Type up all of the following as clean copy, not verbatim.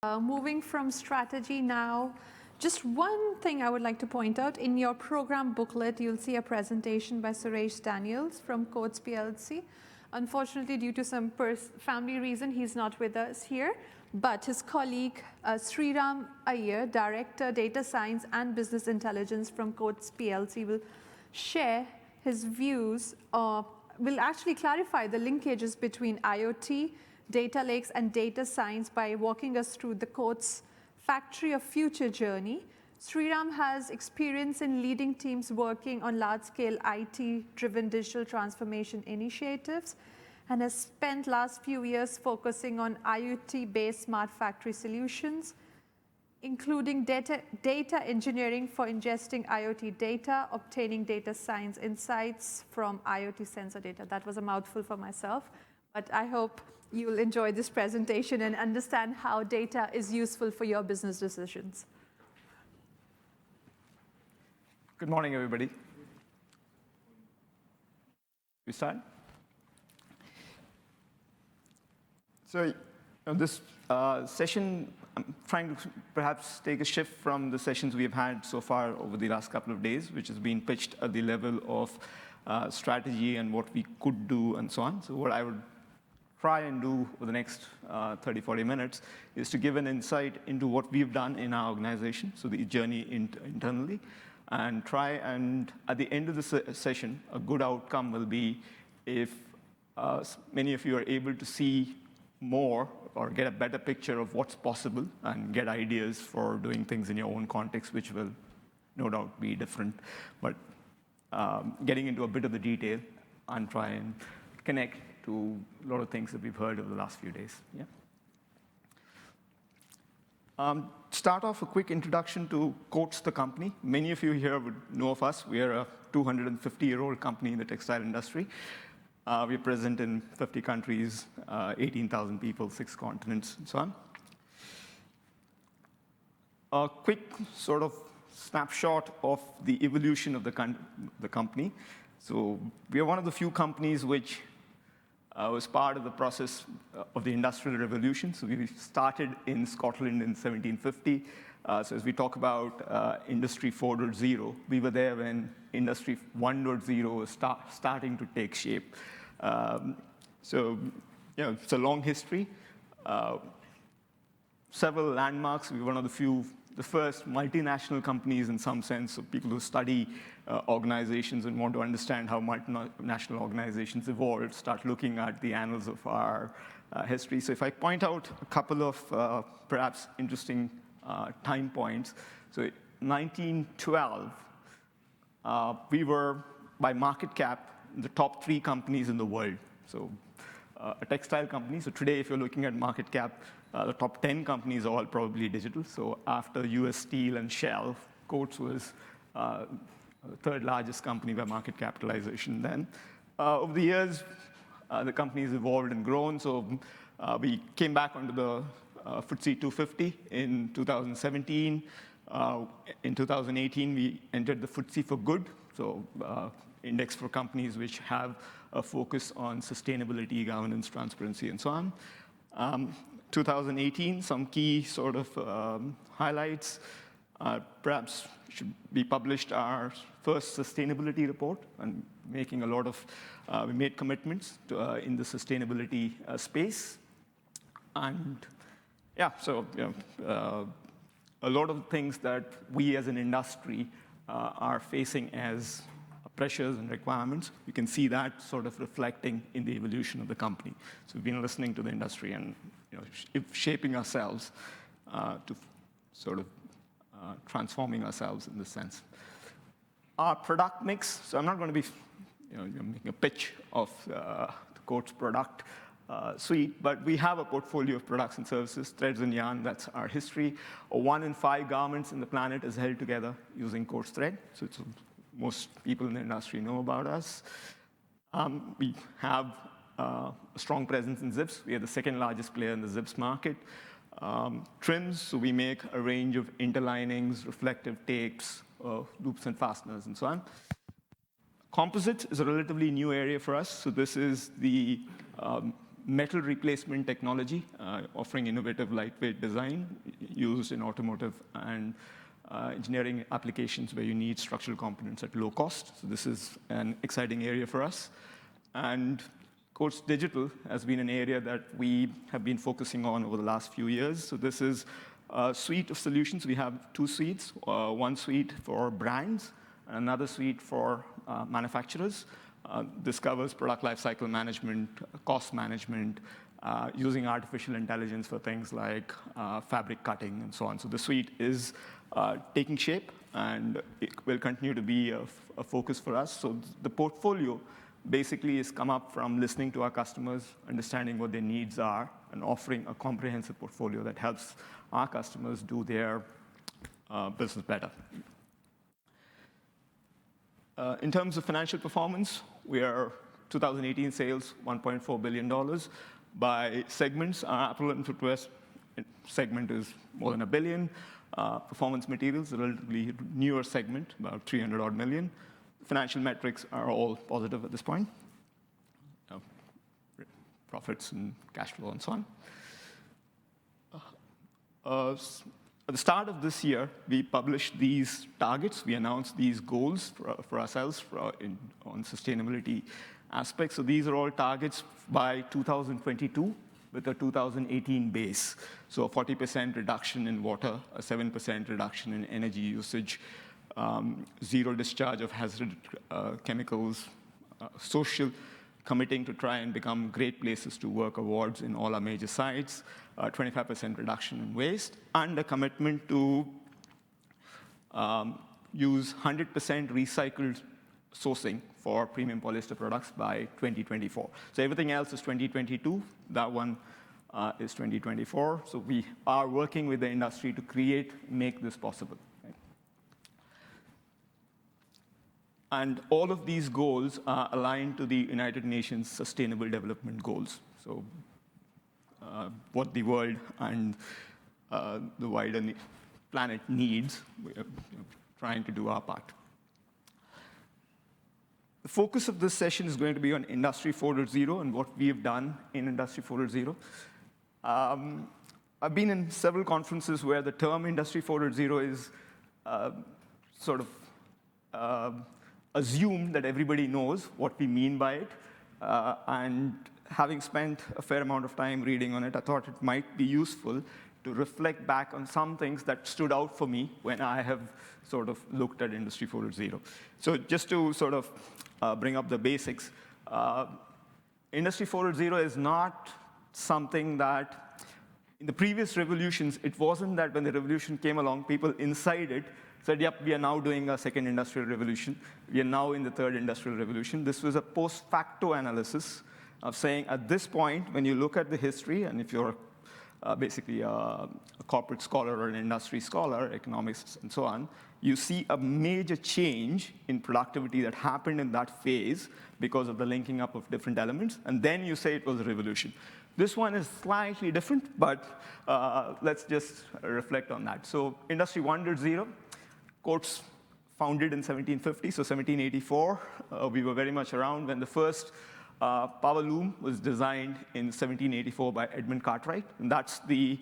Moving from strategy now, just one thing I would like to point out. In your program booklet, you'll see a presentation by Suresh Daniels from Coates PLC. Unfortunately, due to some family reason, he's not with us here. But his colleague, Sriram Iyer, Director, Data Science and Business Intelligence from Coates PLC, will share his views, will actually clarify the linkages between IoT, data lakes, and data science by walking us through the Coates Factory of Future journey. Sriram has experience in leading teams working on large-scale IT-driven digital transformation initiatives and has spent last few years focusing on IoT-based smart factory solutions, including data engineering for ingesting IoT data, obtaining data science insights from IoT sensor data. That was a mouthful for myself, but I hope you will enjoy this presentation and understand how data is useful for your business decisions. Good morning, everybody. We start? So this session, I'm trying to perhaps take a shift from the sessions we have had so far over the last couple of days, which has been pitched at the level of strategy and what we could do and so on. So what I would try and do for the next 30, 40 minutes is to give an insight into what we've done in our organization, so the journey internally, and try and, at the end of the session, a good outcome will be if many of you are able to see more or get a better picture of what's possible and get ideas for doing things in your own context, which will no doubt be different. But getting into a bit of the detail and try and connect to a lot of things that we've heard over the last few days. Yeah. Start off a quick introduction to Coates, the company. Many of you here would know of us. We are a 250-year-old company in the textile industry. We're present in 50 countries, 18,000 people, 6 continents, and so on. A quick sort of snapshot of the evolution of the company. So we are one of the few companies which was part of the process of the Industrial Revolution. So we started in Scotland in 1750. So as we talk about Industry 4.0, we were there when Industry 1.0 was starting to take shape. So it's a long history. Several landmarks. We were one of the first multinational companies in some sense, so people who study organizations and want to understand how multinational organizations evolved start looking at the annals of our history. So if I point out a couple of perhaps interesting time points. So 1912, we were, by market cap, the top 3 companies in the world. So a textile company. So today, if you're looking at market cap, the top 10 companies are all probably digital. So after US Steel and Shell, Coates was the 3rd largest company by market capitalization then. Over the years, the company's evolved and grown. So we came back onto the FTSE 250 in 2017. In 2018, we entered the FTSE for Good, so index for companies which have a focus on sustainability, governance, transparency, and so on. 2018, some key sort of highlights. Perhaps should be published our first sustainability report and making a lot of, we made commitments to, in the sustainability space. And yeah, so a lot of things that we as an industry are facing as pressures and requirements. You can see that sort of reflecting in the evolution of the company. So we've been listening to the industry and shaping ourselves to sort of transforming ourselves in this sense. Our product mix, so I'm not going to be making a pitch of the Coates product suite, but we have a portfolio of products and services, threads and yarn, that's our history. 1 in 5 garments in the planet is held together using Coates thread, so most people in the industry know about us. We have a strong presence in zips. We are the 2nd largest player in the zips market. Trims, so we make a range of interlinings, reflective tapes, loops and fasteners, and so on. Composite is a relatively new area for us. So this is the metal replacement technology, offering innovative lightweight design used in automotive and engineering applications where you need structural components at low cost. So this is an exciting area for us. And Coats Digital has been an area that we have been focusing on over the last few years. So this is a suite of solutions. We have two suites, one suite for brands, and another suite for manufacturers. This covers product lifecycle management, cost management, using artificial intelligence for things like fabric cutting and so on. So the suite is taking shape, and it will continue to be a focus for us. So the portfolio basically has come up from listening to our customers, understanding what their needs are, and offering a comprehensive portfolio that helps our customers do their business better. In terms of financial performance, we are 2018 sales, $1.4 billion. By segments, our apparel and footwear segment is more than $1 billion. Performance materials, a relatively newer segment, about $300 million. Financial metrics are all positive at this point. Profits and cash flow and so on. At the start of this year, we published these targets. We announced these goals for ourselves on sustainability aspects. So these are all targets by 2022 with a 2018 base. So a 40% reduction in water, a 7% reduction in energy usage, zero discharge of hazardous chemicals, social committing to try and become great places to work awards in all our major sites, 25% reduction in waste, and a commitment to use 100% recycled sourcing for premium polyester products by 2024. So everything else is 2022. That one is 2024. So we are working with the industry to make this possible. And all of these goals are aligned to the United Nations Sustainable Development Goals. So what the world and the wider planet needs, we're trying to do our part. The focus of this session is going to be on Industry 4.0 and what we have done in Industry 4.0. I've been in several conferences where the term Industry 4.0 is sort of assumed that everybody knows what we mean by it. And having spent a fair amount of time reading on it, I thought it might be useful to reflect back on some things that stood out for me when I have sort of looked at Industry 4.0. So just to sort of bring up the basics, Industry 4.0 is not something that, in the previous revolutions, it wasn't that when the revolution came along, people inside it said, yep, we are now doing a second industrial revolution. We are now in the third industrial revolution. This was a post facto analysis of saying, at this point, when you look at the history, and if you're basically a corporate scholar or an industry scholar, economists and so on, you see a major change in productivity that happened in that phase because of the linking up of different elements, and then you say it was a revolution. This one is slightly different, but let's just reflect on that. So Industry 1.0, Coats founded in 1750, so 1784. We were very much around when the first power loom was designed in 1784 by Edmund Cartwright. And that's the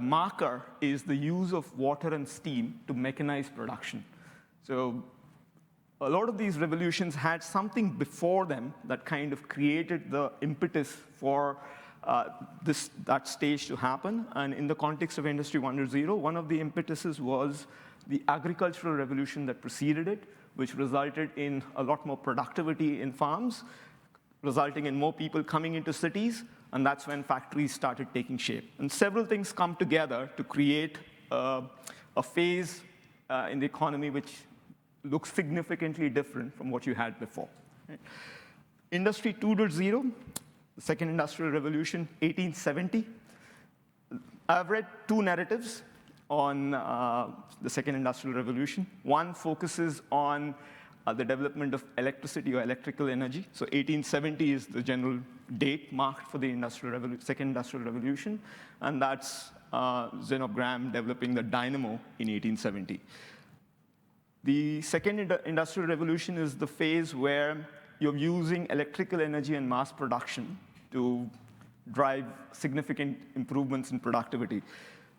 marker is the use of water and steam to mechanize production. So a lot of these revolutions had something before them that kind of created the impetus for that stage to happen. And in the context of Industry 1.0, one of the impetuses was the agricultural revolution that preceded it, which resulted in a lot more productivity in farms, resulting in more people coming into cities, and that's when factories started taking shape. And several things come together to create a phase in the economy which looks significantly different from what you had before. Right? Industry 2.0, the second industrial revolution, 1870. I've read two narratives on the second industrial revolution. One focuses on the development of electricity or electrical energy. So 1870 is the general date marked for the second industrial revolution, and that's Zeno Graham developing the dynamo in 1870. The second industrial revolution is the phase where you're using electrical energy and mass production to drive significant improvements in productivity.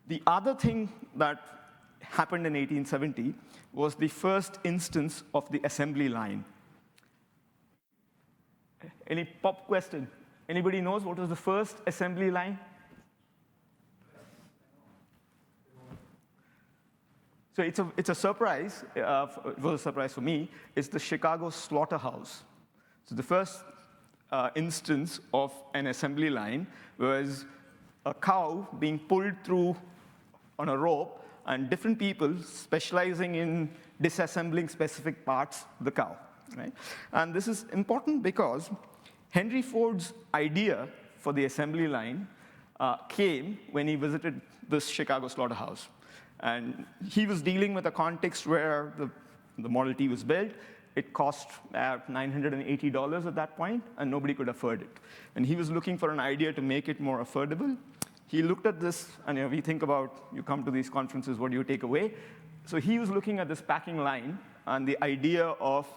The other thing that happened in 1870 was the first instance of the assembly line. Any pop question? Anybody knows what was the first assembly line? So it's a surprise. It was a surprise for me. It's the Chicago slaughterhouse. So the first instance of an assembly line was a cow being pulled through on a rope, and different people specializing in disassembling specific parts of the cow. Right? And this is important because Henry Ford's idea for the assembly line came when he visited this Chicago slaughterhouse. And he was dealing with a context where the Model T was built. It cost $980 at that point, and nobody could afford it. And he was looking for an idea to make it more affordable. He looked at this, and we think about, you come to these conferences, what do you take away? So he was looking at this packing line, and the idea of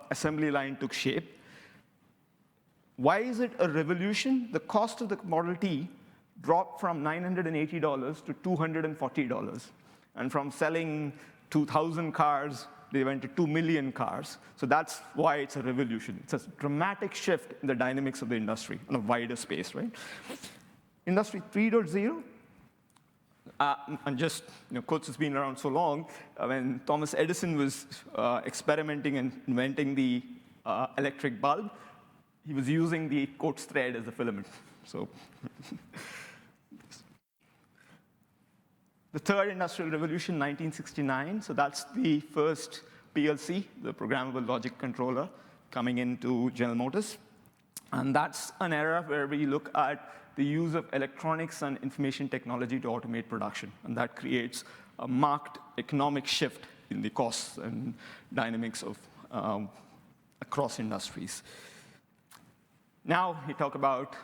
assembly line took shape. Why is it a revolution? The cost of the Model T dropped from $980 to $240. And from selling 2,000 cars, they went to 2 million cars. So that's why it's a revolution. It's a dramatic shift in the dynamics of the industry on a wider space, right? Industry 3.0, and just, Coates has been around so long, when Thomas Edison was experimenting and inventing the electric bulb, he was using the Coates thread as a filament. So the third industrial revolution, 1969, so that's the first PLC, the programmable logic controller, coming into General Motors. And that's an era where we look at the use of electronics and information technology to automate production. And that creates a marked economic shift in the costs and dynamics of across industries. Now we talk about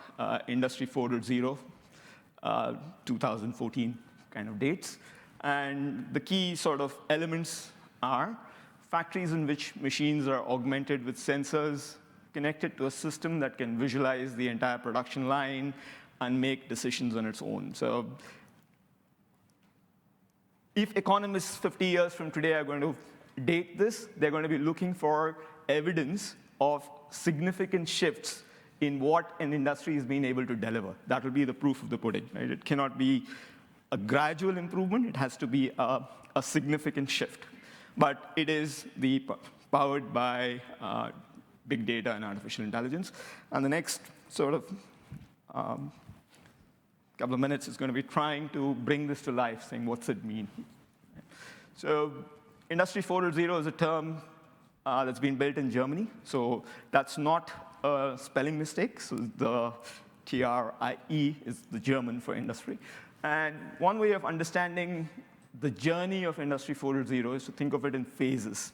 Industry 4.0, 2014 kind of dates. And the key sort of elements are factories in which machines are augmented with sensors connected to a system that can visualize the entire production line and make decisions on its own. So if economists 50 years from today are going to date this, they're going to be looking for evidence of significant shifts in what an industry is being able to deliver. That will be the proof of the pudding. Right? It cannot be a gradual improvement. It has to be a significant shift. But it is powered by big data and artificial intelligence. And the next sort of couple of minutes is going to be trying to bring this to life, saying, what's it mean? So Industry 4.0 is a term that's been built in Germany. So that's not a spelling mistake. So the TRIE is the German for industry. And one way of understanding the journey of Industry 4.0 is to think of it in phases.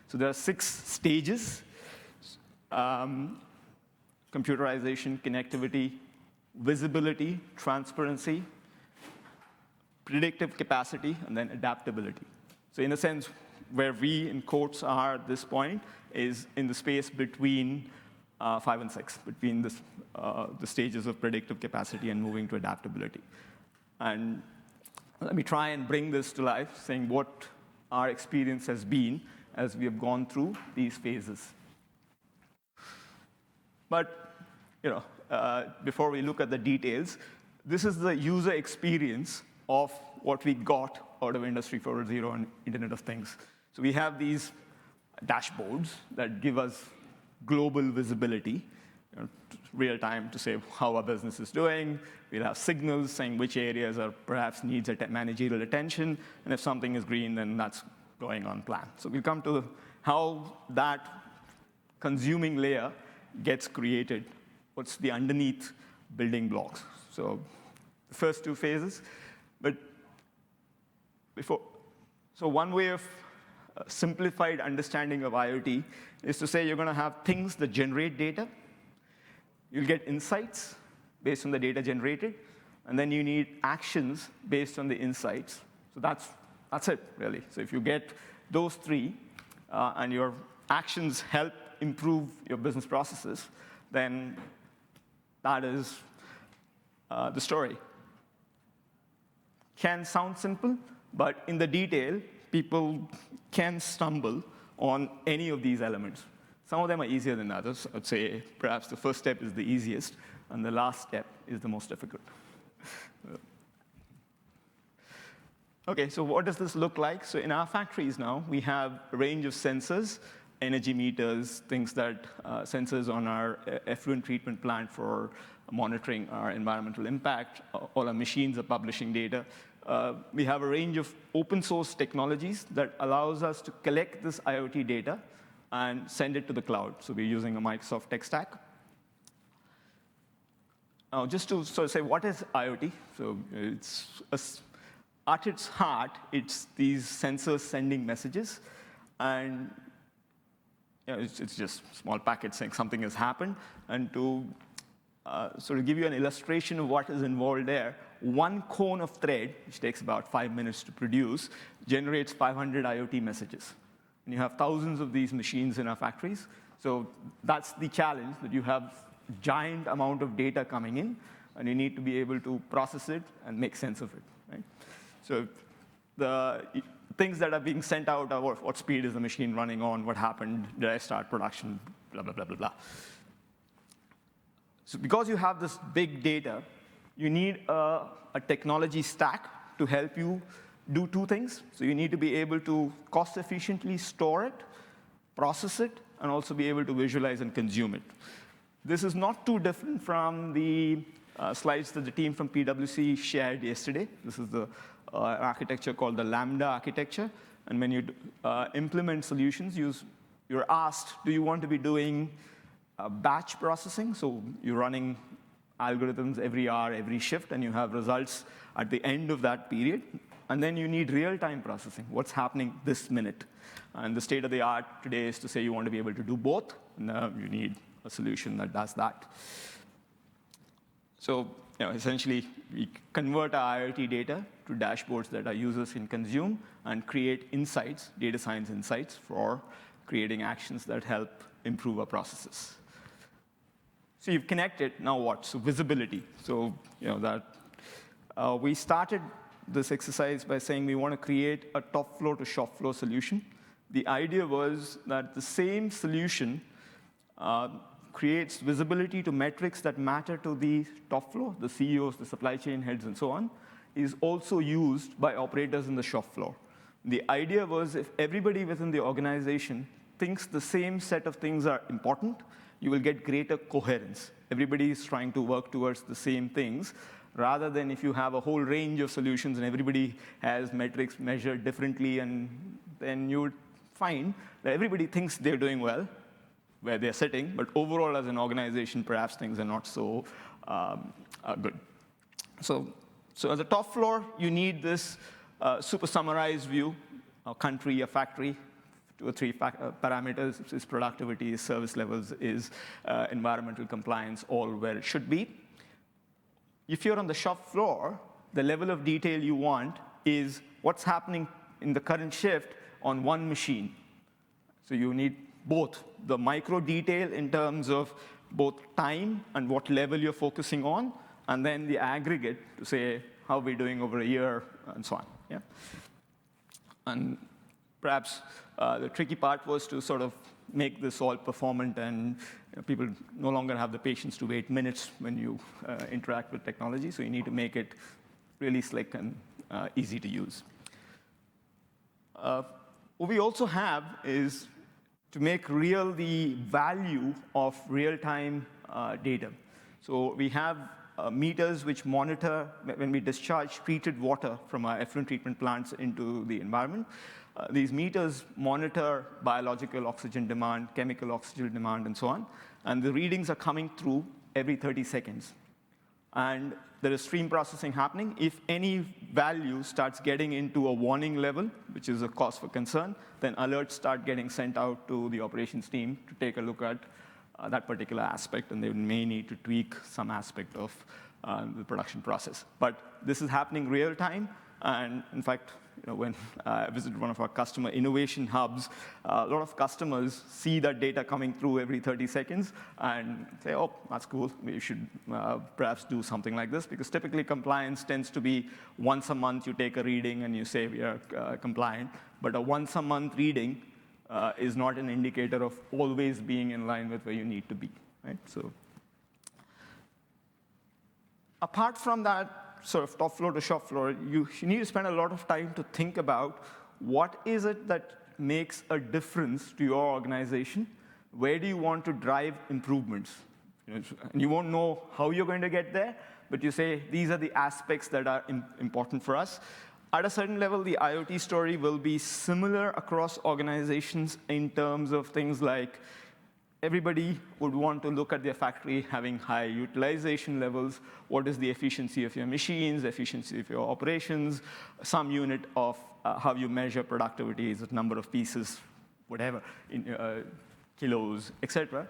So there are 6 stages: computerization, connectivity, visibility, transparency, predictive capacity, and then adaptability. So in a sense, where we in Coates are at this point is in the space between 5 and 6, between the stages of predictive capacity and moving to adaptability. And let me try and bring this to life, saying what our experience has been as we have gone through these phases. But before we look at the details, this is the user experience of what we got out of Industry 4.0 and Internet of Things. So we have these dashboards that give us global visibility, real time to say how our business is doing. We'll have signals saying which areas are perhaps needs managerial attention, and if something is green, then that's going on plan. So we'll come to how that consuming layer gets created. What's the underneath building blocks? So the first 2 phases, but so one way of simplified understanding of IoT is to say you're going to have things that generate data. You'll get insights based on the data generated, and then you need actions based on the insights. So that's it, really. So if you get those 3, and your actions help improve your business processes, then that is the story. Can sound simple, but in the detail, people can stumble on any of these elements. Some of them are easier than others. I'd say perhaps the first step is the easiest, and the last step is the most difficult. Okay, so what does this look like? So in our factories now, we have a range of sensors, energy meters, things that sensors on our effluent treatment plant for monitoring our environmental impact. All our machines are publishing data. We have a range of open source technologies that allows us to collect this IoT data and send it to the cloud. So we're using a Microsoft tech stack. Now, just to sort of say, what is IoT? So at its heart, it's these sensors sending messages, and it's just small packets saying something has happened. And to sort of give you an illustration of what is involved there, one cone of thread, which takes about 5 minutes to produce, generates 500 IoT messages. And you have thousands of these machines in our factories. So that's the challenge, that you have a giant amount of data coming in, and you need to be able to process it and make sense of it. Right? So the things that are being sent out are what speed is the machine running on, what happened, did I start production, blah, blah, blah, blah, blah. So because you have this big data, you need a technology stack to help you do two things. So you need to be able to cost efficiently store it, process it, and also be able to visualize and consume it. This is not too different from the slides that the team from PwC shared yesterday. This is the architecture called the Lambda architecture. And when you implement solutions, you're asked, do you want to be doing batch processing? So you're running algorithms every hour, every shift, and you have results at the end of that period. And then you need real-time processing, what's happening this minute. And the state of the art today is to say you want to be able to do both, and you need a solution that does that. So essentially, we convert our IoT data to dashboards that our users can consume and create insights, data science insights, for creating actions that help improve our processes. So you've connected, now what? So visibility. So we started this exercise by saying we want to create a top floor to shop floor solution. The idea was that the same solution creates visibility to metrics that matter to the top floor, the CEOs, the supply chain heads, and so on, is also used by operators in the shop floor. The idea was if everybody within the organization thinks the same set of things are important, you will get greater coherence. Everybody is trying to work towards the same things, rather than if you have a whole range of solutions and everybody has metrics measured differently, and then you would find that everybody thinks they're doing well where they're sitting, but overall as an organization, perhaps things are not so good. So as a top floor, you need this super summarized view, a country, a factory, 2 or 3 parameters, is productivity, is service levels, is environmental compliance, all where it should be. If you're on the shop floor, the level of detail you want is what's happening in the current shift on one machine. So you need both the micro detail in terms of both time and what level you're focusing on, and then the aggregate to say how we're doing over a year and so on. Yeah? And perhaps the tricky part was to sort of make this all performant, and people no longer have the patience to wait minutes when you interact with technology, so you need to make it really slick and easy to use. What we also have is to make real the value of real-time data. So we have meters which monitor when we discharge treated water from our effluent treatment plants into the environment. These meters monitor biological oxygen demand, chemical oxygen demand, and so on. And the readings are coming through every 30 seconds. And there is stream processing happening. If any value starts getting into a warning level, which is a cause for concern, then alerts start getting sent out to the operations team to take a look at that particular aspect, and they may need to tweak some aspect of the production process. But this is happening real time, and in fact, when I visited one of our customer innovation hubs, a lot of customers see that data coming through every 30 seconds and say, oh, that's cool. We should perhaps do something like this, because typically compliance tends to be once a month you take a reading and you say we are compliant. But a once a month reading is not an indicator of always being in line with where you need to be, right? So apart from that sort of top floor to shop floor, you need to spend a lot of time to think about what is it that makes a difference to your organization? Where do you want to drive improvements? And you won't know how you're going to get there, but you say, these are the aspects that are important for us. At a certain level, the IoT story will be similar across organizations in terms of things like everybody would want to look at their factory having high utilization levels. What is the efficiency of your machines, efficiency of your operations, some unit of how you measure productivity, is it number of pieces, whatever, in kilos, et cetera.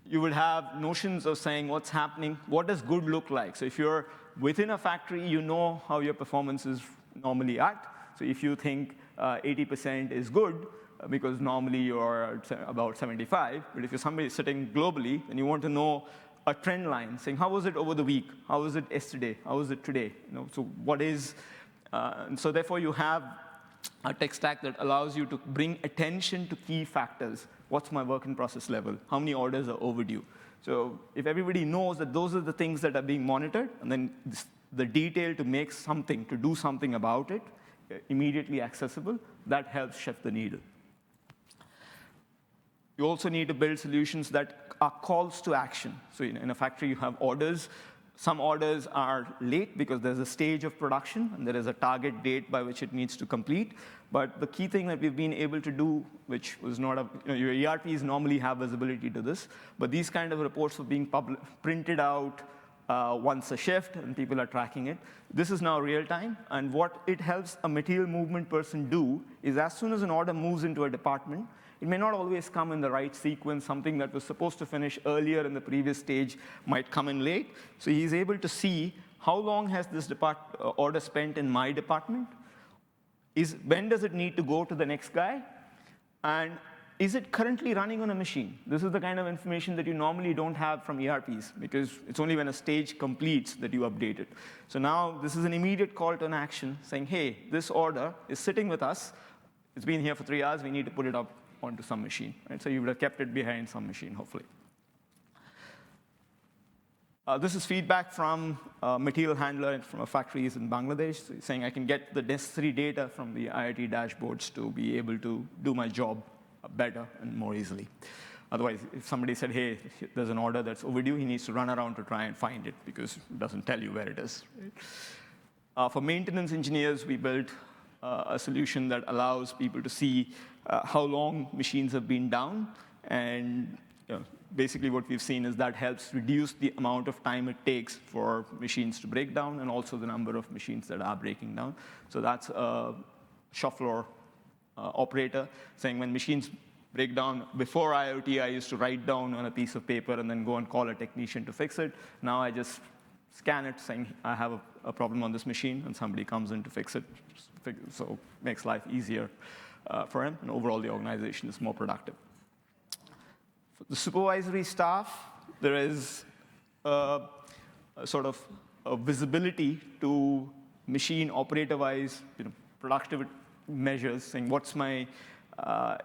You would have notions of saying what's happening, what does good look like? So if you're within a factory, you know how your performance is normally at. So if you think 80% is good, because normally you're about 75, but if you're somebody sitting globally, then you want to know a trend line, saying how was it over the week? How was it yesterday? How was it today? So what is, and so therefore you have a tech stack that allows you to bring attention to key factors. What's my work in process level? How many orders are overdue? So if everybody knows that those are the things that are being monitored, and then the detail to make something, to do something about it, immediately accessible, that helps shift the needle. You also need to build solutions that are calls to action. So in a factory, you have orders. Some orders are late because there's a stage of production, and there is a target date by which it needs to complete. But the key thing that we've been able to do, which was not your ERPs normally have visibility to this, but these kind of reports were being printed out once a shift, and people are tracking it. This is now real time, and what it helps a material movement person do is as soon as an order moves into a department, it may not always come in the right sequence. Something that was supposed to finish earlier in the previous stage might come in late. So he's able to see how long has this order spent in my department? When does it need to go to the next guy? And is it currently running on a machine? This is the kind of information that you normally don't have from ERPs, because it's only when a stage completes that you update it. So now this is an immediate call to an action saying, hey, this order is sitting with us. It's been here for 3 hours. We need to put it up onto some machine. Right? So you would have kept it behind some machine, hopefully. This is feedback from a material handler from a factories in Bangladesh, saying I can get the necessary data from the IoT dashboards to be able to do my job better and more easily. Otherwise, if somebody said, hey, there's an order that's overdue, he needs to run around to try and find it because it doesn't tell you where it is. Right? For maintenance engineers, we built a solution that allows people to see how long machines have been down. And basically what we've seen is that helps reduce the amount of time it takes for machines to break down, and also the number of machines that are breaking down. So that's a shop floor operator saying when machines break down, before IoT, I used to write down on a piece of paper and then go and call a technician to fix it. Now I just scan it saying I have a problem on this machine, and somebody comes in to fix it. So it makes life easier for him, and overall the organization is more productive. For the supervisory staff, there is a sort of a visibility to machine operator-wise productivity measures, saying what's my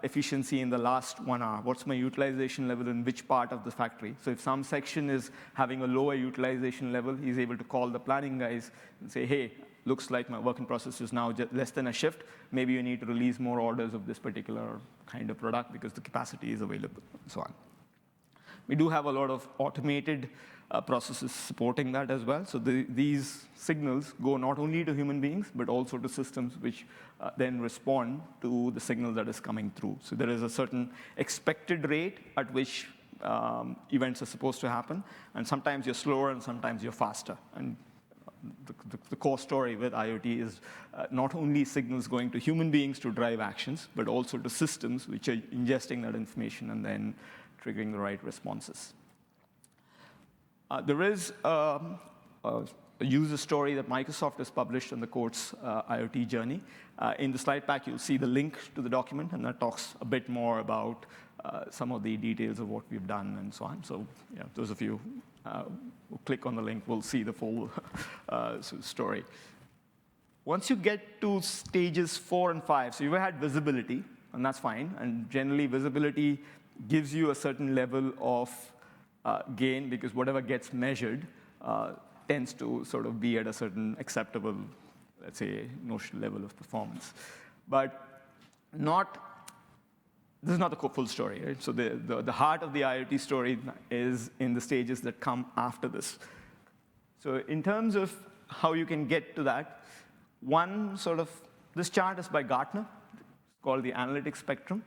efficiency in the last 1 hour, what's my utilization level in which part of the factory. So if some section is having a lower utilization level, he's able to call the planning guys and say, hey, looks like my work in process is now just less than a shift. Maybe you need to release more orders of this particular kind of product because the capacity is available, and so on. We do have a lot of automated processes supporting that as well. So these signals go not only to human beings, but also to systems which then respond to the signal that is coming through. So there is a certain expected rate at which events are supposed to happen. And sometimes you're slower and sometimes you're faster. And the core story with IoT is not only signals going to human beings to drive actions, but also to systems which are ingesting that information and then triggering the right responses. There is a a user story that Microsoft has published on the Quartz IoT journey. In the slide pack, you'll see the link to the document, and that talks a bit more about some of the details of what we've done and so on. So yeah, those of you who click on the link will see the full story. Once you get to stages 4 and 5, so you've had visibility, and that's fine. And generally, visibility gives you a certain level of gain, because whatever gets measured tends to sort of be at a certain acceptable, let's say, notional level of performance. But this is not the full story, right? So the heart of the IoT story is in the stages that come after this. So in terms of how you can get to that, this chart is by Gartner. It's called the analytic spectrum.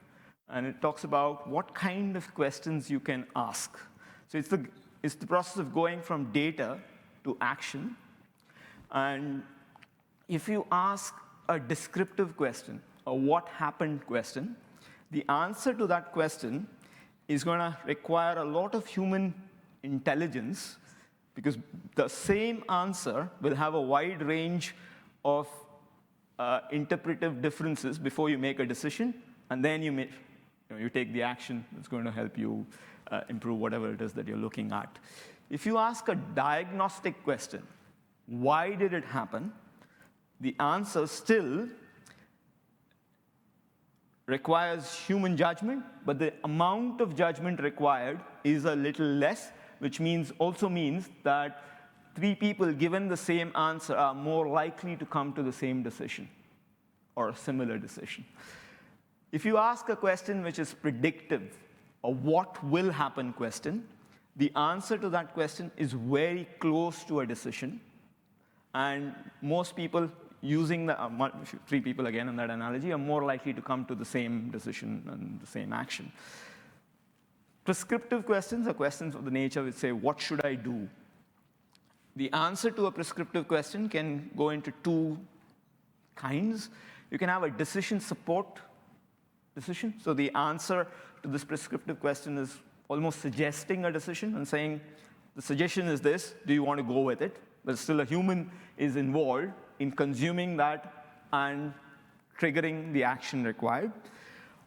And it talks about what kind of questions you can ask. So it's the process of going from data to action. And if you ask a descriptive question, a what happened question, the answer to that question is going to require a lot of human intelligence, because the same answer will have a wide range of interpretive differences before you make a decision, and then you take the action that's going to help you improve whatever it is that you're looking at. If you ask a diagnostic question, why did it happen? The answer still requires human judgment, but the amount of judgment required is a little less, which also means that 3 people given the same answer are more likely to come to the same decision or a similar decision. If you ask a question which is predictive, a what will happen question, the answer to that question is very close to a decision. And most people using the 3 people again in that analogy are more likely to come to the same decision and the same action. Prescriptive questions are questions of the nature which say, what should I do? The answer to a prescriptive question can go into 2 kinds. You can have a decision support decision. So the answer to this prescriptive question is almost suggesting a decision and saying, the suggestion is this, do you want to go with it? But still a human is involved in consuming that and triggering the action required.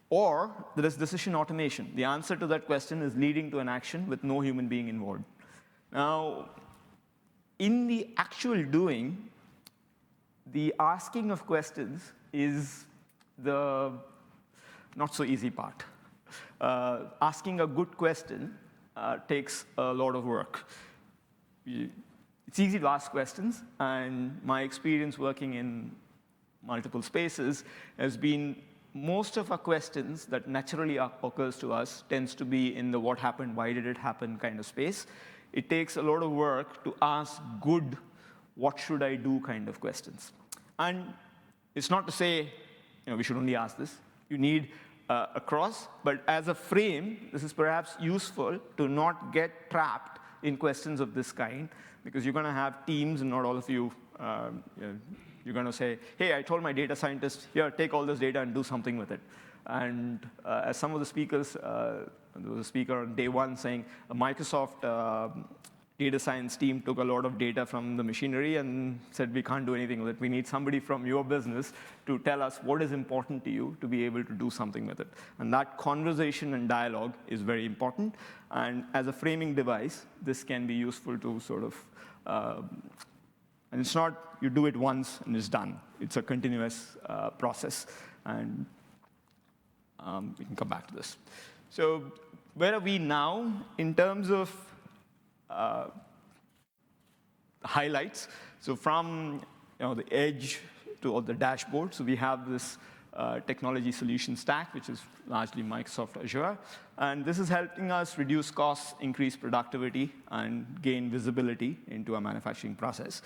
Or there is decision automation. The answer to that question is leading to an action with no human being involved. Now, in the actual doing, the asking of questions is the not so easy part. Asking a good question takes a lot of work. It's easy to ask questions, and my experience working in multiple spaces has been most of our questions that naturally occurs to us tends to be in the what happened, why did it happen kind of space. It takes a lot of work to ask good, what should I do kind of questions. And it's not to say we should only ask this. You need across, but as a frame, this is perhaps useful to not get trapped in questions of this kind, because you're going to have teams, and not all of you, you're going to say, hey, I told my data scientist, here, take all this data and do something with it. And as some of the speakers, there was a speaker on day 1 saying, a Microsoft data science team took a lot of data from the machinery and said, we can't do anything with it. We need somebody from your business to tell us what is important to you to be able to do something with it. And that conversation and dialogue is very important. And as a framing device, this can be useful to sort of, and it's not you do it once and it's done. It's a continuous process. And we can come back to this. So where are we now in terms of highlights? So from the edge to the dashboard, so we have this technology solution stack, which is largely Microsoft Azure. And this is helping us reduce costs, increase productivity, and gain visibility into our manufacturing process.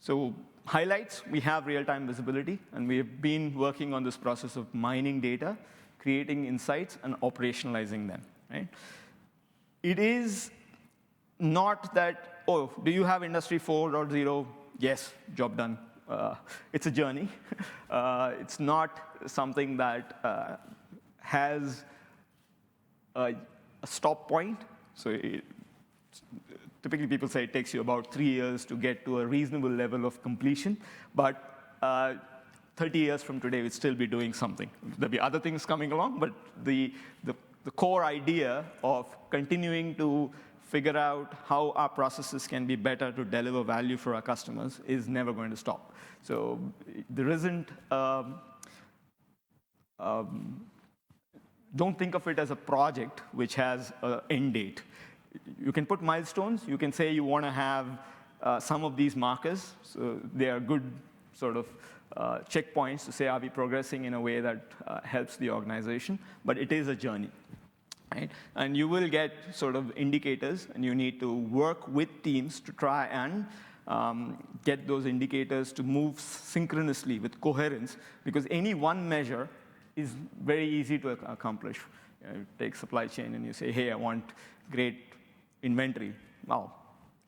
So highlights, we have real-time visibility, and we have been working on this process of mining data, creating insights, and operationalizing them. Right? It is not that, oh, do you have Industry 4.0? Yes, job done. It's a journey. It's not something that has a stop point. So typically people say it takes you about 3 years to get to a reasonable level of completion, but 30 years from today, we'd still be doing something. There'll be other things coming along, but the core idea of continuing to figure out how our processes can be better to deliver value for our customers is never going to stop. So there isn't, don't think of it as a project which has an end date. You can put milestones. You can say you want to have some of these markers. So they are good sort of checkpoints to say, are we progressing in a way that helps the organization? But it is a journey. Right? And you will get sort of indicators, and you need to work with teams to try and get those indicators to move synchronously with coherence, because any one measure is very easy to accomplish. You take supply chain and you say, hey, I want great inventory. Wow,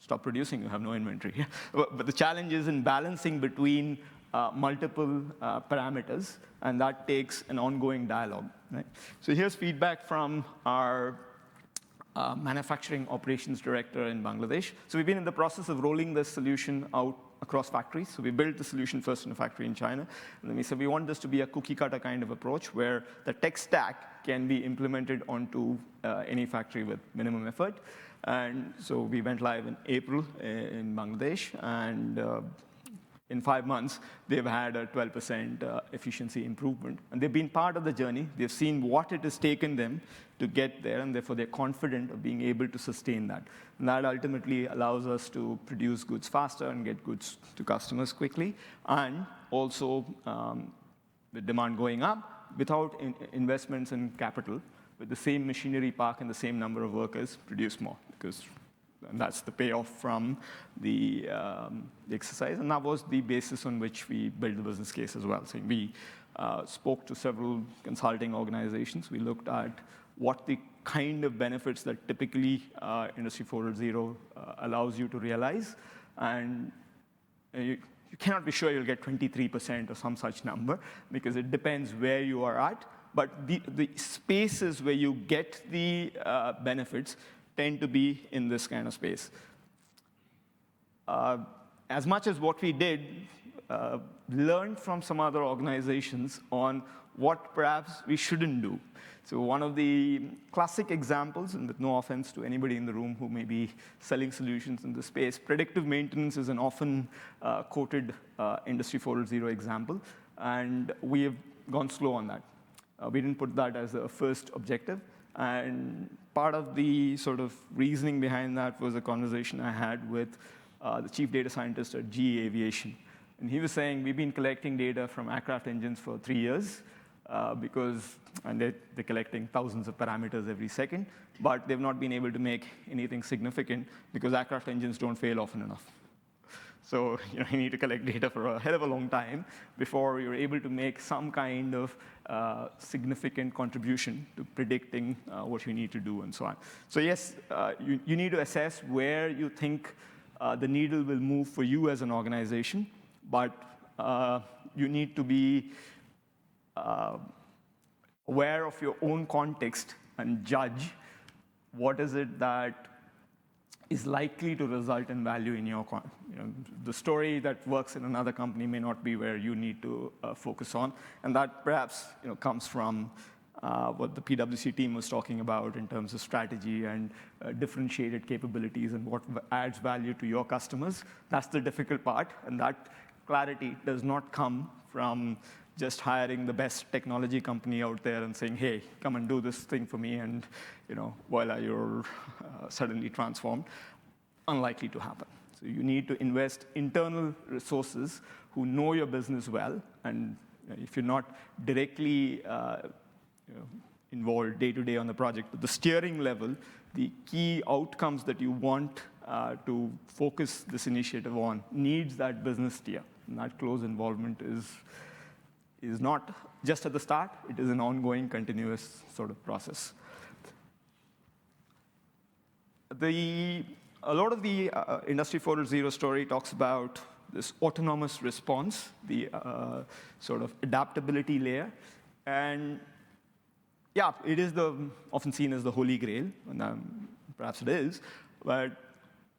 stop producing, you have no inventory. But the challenge is in balancing between multiple parameters, and that takes an ongoing dialogue. Right? So here's feedback from our manufacturing operations director in Bangladesh. So we've been in the process of rolling this solution out across factories. So we built the solution first in a factory in China. And then we said we want this to be a cookie cutter kind of approach where the tech stack can be implemented onto any factory with minimum effort. And so we went live in April in Bangladesh. And in 5 months, they've had a 12% efficiency improvement. And they've been part of the journey. They've seen what it has taken them to get there, and therefore they're confident of being able to sustain that. And that ultimately allows us to produce goods faster and get goods to customers quickly, and also with demand going up without investments in capital, with the same machinery park and the same number of workers, produce more, and that's the payoff from the exercise. And that was the basis on which we built the business case as well. So we spoke to several consulting organizations. We looked at what the kind of benefits that typically Industry 4.0 allows you to realize. And you cannot be sure you'll get 23% or some such number, because it depends where you are at. But the spaces where you get the benefits tend to be in this kind of space. As much as what we did, learned from some other organizations on what perhaps we shouldn't do. So one of the classic examples, and with no offense to anybody in the room who may be selling solutions in this space, predictive maintenance is an often quoted Industry 4.0 example, and we have gone slow on that. We didn't put that as a first objective. And part of the sort of reasoning behind that was a conversation I had with the chief data scientist at GE Aviation. And he was saying, we've been collecting data from aircraft engines for 3 years, and they're collecting thousands of parameters every second, but they've not been able to make anything significant because aircraft engines don't fail often enough. So you need to collect data for a hell of a long time before you're able to make some kind of significant contribution to predicting what you need to do and so on. So yes, you need to assess where you think the needle will move for you as an organization, but you need to be aware of your own context and judge what is it that is likely to result in value in your, the story that works in another company may not be where you need to focus on. And that perhaps comes from what the PwC team was talking about in terms of strategy and differentiated capabilities and what adds value to your customers. That's the difficult part, and that clarity does not come from just hiring the best technology company out there and saying, hey, come and do this thing for me, and voila, you're suddenly transformed. Unlikely to happen. So you need to invest internal resources who know your business well, and if you're not directly involved day-to-day on the project, at the steering level, the key outcomes that you want to focus this initiative on needs that business steer. And that close involvement is not just at the start, it is an ongoing, continuous sort of process. A lot of the Industry 4.0 story talks about this autonomous response, the sort of adaptability layer. And yeah, it is often seen as the holy grail, and perhaps it is, but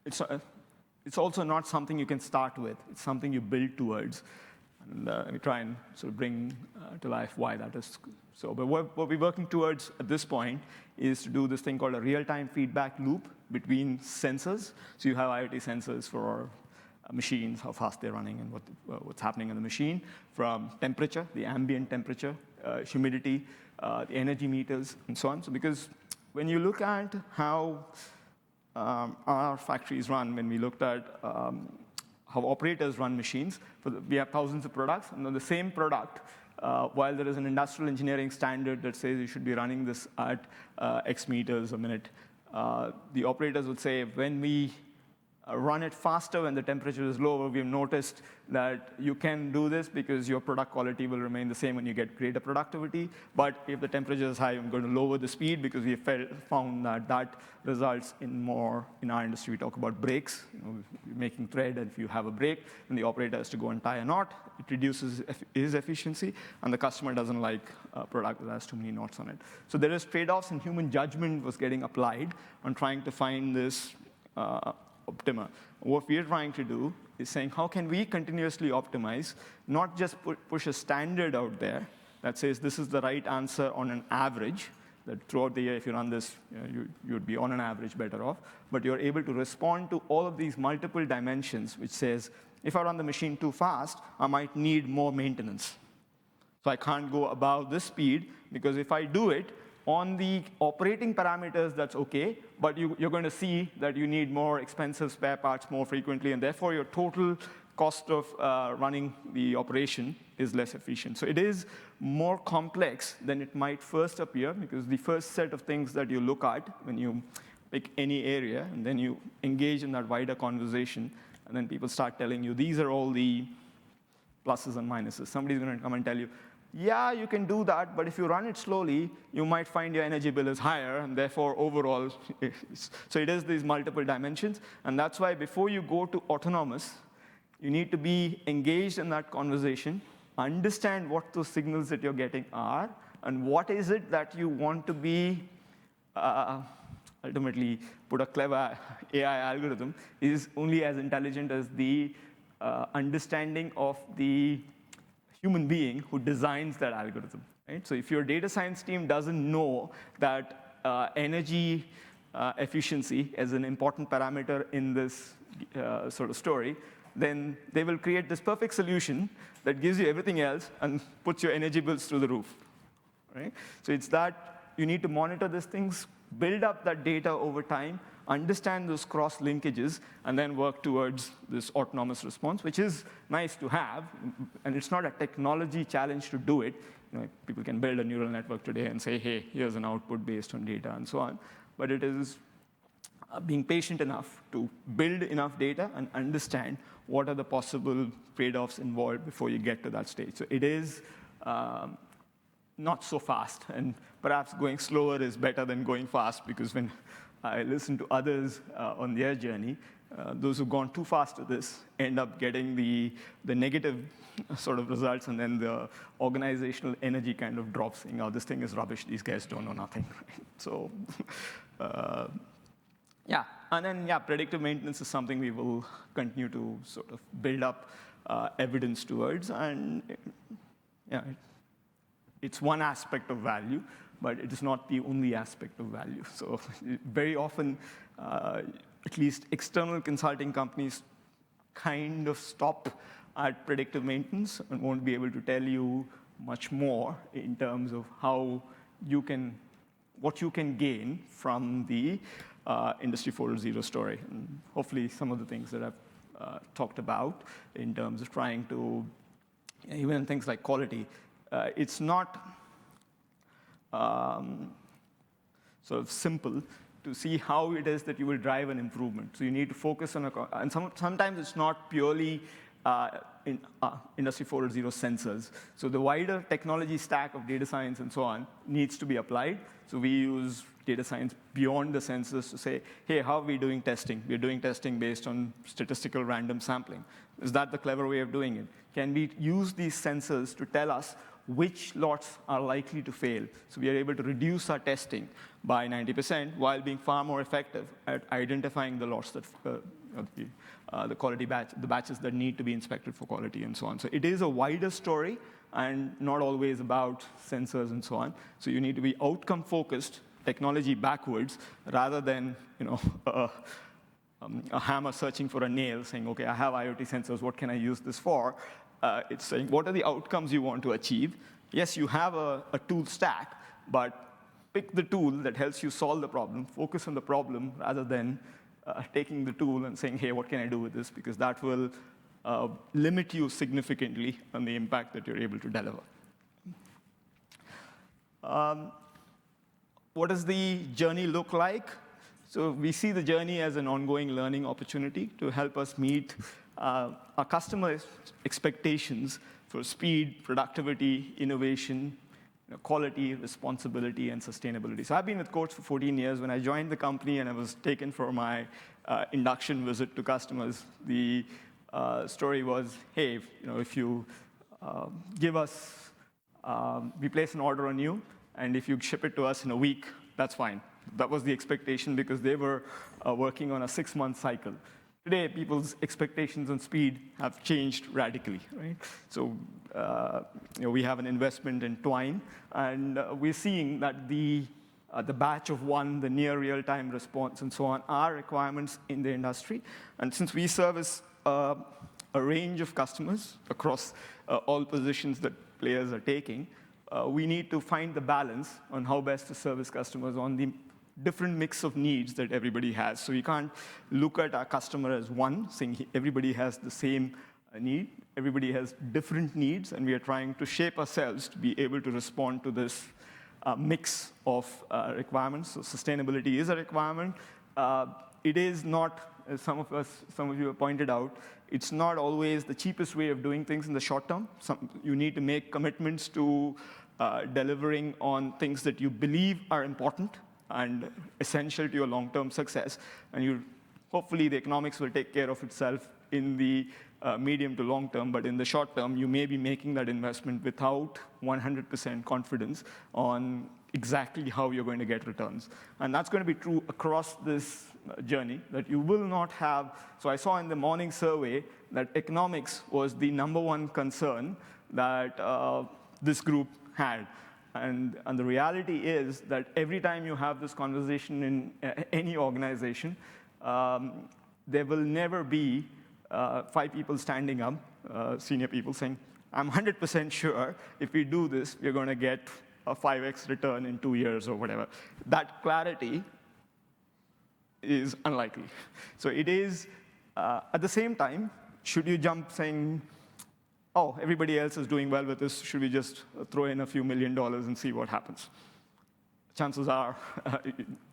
it's also not something you can start with. It's something you build towards. And we try and sort of bring to life why that is so. But what we're working towards at this point is to do this thing called a real-time feedback loop between sensors. So you have IoT sensors for machines, how fast they're running and what's happening in the machine, from temperature, the ambient temperature, humidity, the energy meters, and so on. So because when you look at how our factories run, when we looked at how operators run machines, we have thousands of products, and on the same product, while there is an industrial engineering standard that says you should be running this at X meters a minute, the operators would say, when we run it faster when the temperature is lower, we've noticed that you can do this because your product quality will remain the same when you get greater productivity. But if the temperature is high, I'm going to lower the speed because we found that that results in more, in our industry, we talk about breaks. You're making thread, and if you have a break, then the operator has to go and tie a knot. It reduces his efficiency, and the customer doesn't like a product that has too many knots on it. So there is trade-offs, and human judgment was getting applied on trying to find this optima. What we're trying to do is saying, how can we continuously optimize, not just push a standard out there that says this is the right answer on an average, that throughout the year, if you run this, you'd be on an average better off, but you're able to respond to all of these multiple dimensions, which says, if I run the machine too fast, I might need more maintenance. So I can't go above this speed, because if I do it, on the operating parameters, that's okay, but you're going to see that you need more expensive spare parts more frequently, and therefore your total cost of running the operation is less efficient. So it is more complex than it might first appear, because the first set of things that you look at when you pick any area, and then you engage in that wider conversation, and then people start telling you, these are all the pluses and minuses. Somebody's going to come and tell you, yeah, you can do that, but if you run it slowly, you might find your energy bill is higher, and therefore overall, so it is these multiple dimensions, and that's why before you go to autonomous, you need to be engaged in that conversation, understand what those signals that you're getting are, and what is it that you want to be, ultimately, put a clever AI algorithm, is only as intelligent as the understanding of the human being who designs that algorithm, right? So if your data science team doesn't know that energy efficiency is an important parameter in this sort of story, then they will create this perfect solution that gives you everything else and puts your energy bills through the roof, right? So it's that you need to monitor these things, build up that data over time, understand those cross linkages, and then work towards this autonomous response, which is nice to have, and it's not a technology challenge to do it. People can build a neural network today and say, hey, here's an output based on data and so on, but it is being patient enough to build enough data and understand what are the possible trade-offs involved before you get to that stage. So it is not so fast, and perhaps going slower is better than going fast, because when I listen to others on their journey, those who've gone too fast with this end up getting the negative sort of results, and then the organizational energy kind of drops, saying, oh, this thing is rubbish, these guys don't know nothing. So, yeah, and then, yeah, predictive maintenance is something we will continue to sort of build up evidence towards, and yeah, it's one aspect of value, but it is not the only aspect of value. So very often, at least external consulting companies kind of stop at predictive maintenance and won't be able to tell you much more in terms of how you can, what you can gain from the Industry 4.0 story. And hopefully some of the things that I've talked about in terms of trying to, even in things like quality, it's not sort of simple to see how it is that you will drive an improvement. So you need to focus on and sometimes it's not purely Industry 4.0 sensors. So the wider technology stack of data science and so on needs to be applied. So we use data science beyond the sensors to say, hey, how are we doing testing? We're doing testing based on statistical random sampling. Is that the clever way of doing it? Can we use these sensors to tell us which lots are likely to fail? So we are able to reduce our testing by 90% while being far more effective at identifying the lots that the quality the batches that need to be inspected for quality and so on. So it is a wider story and not always about sensors and so on. So you need to be outcome focused, technology backwards, rather than a hammer searching for a nail, saying, okay, I have IoT sensors, what can I use this for? It's saying, what are the outcomes you want to achieve? Yes, you have a tool stack, but pick the tool that helps you solve the problem, focus on the problem, rather than taking the tool and saying, hey, what can I do with this? Because that will limit you significantly on the impact that you're able to deliver. What does the journey look like? So we see the journey as an ongoing learning opportunity to help us meet our customers' expectations for speed, productivity, innovation, quality, responsibility, and sustainability. So I've been with Coats for 14 years. When I joined the company and I was taken for my induction visit to customers, the story was, hey, if you give us, we place an order on you, and if you ship it to us in a week, that's fine. That was the expectation because they were working on a 6-month cycle. Today, people's expectations on speed have changed radically, right? So we have an investment in Twine, and we're seeing that the batch of one, the near real-time response, and so on, are requirements in the industry. And since we service a range of customers across all positions that players are taking, we need to find the balance on how best to service customers on the different mix of needs that everybody has. So we can't look at our customer as one, saying everybody has the same need. Everybody has different needs, and we are trying to shape ourselves to be able to respond to this mix of requirements. So sustainability is a requirement. It is not, as some of you have pointed out, it's not always the cheapest way of doing things in the short term. You need to make commitments to delivering on things that you believe are important and essential to your long-term success. And hopefully the economics will take care of itself in the medium to long term, but in the short term, you may be making that investment without 100% confidence on exactly how you're going to get returns. And that's going to be true across this journey, that you will not have. So I saw in the morning survey that economics was the #1 concern that this group had. And the reality is that every time you have this conversation in any organization, there will never be 5 people standing up, senior people saying, I'm 100% sure if we do this, we're going to get a 5x return in 2 years or whatever. That clarity is unlikely. So it is, at the same time, should you jump saying, oh, everybody else is doing well with this, should we just throw in a few $1 million and see what happens? Chances are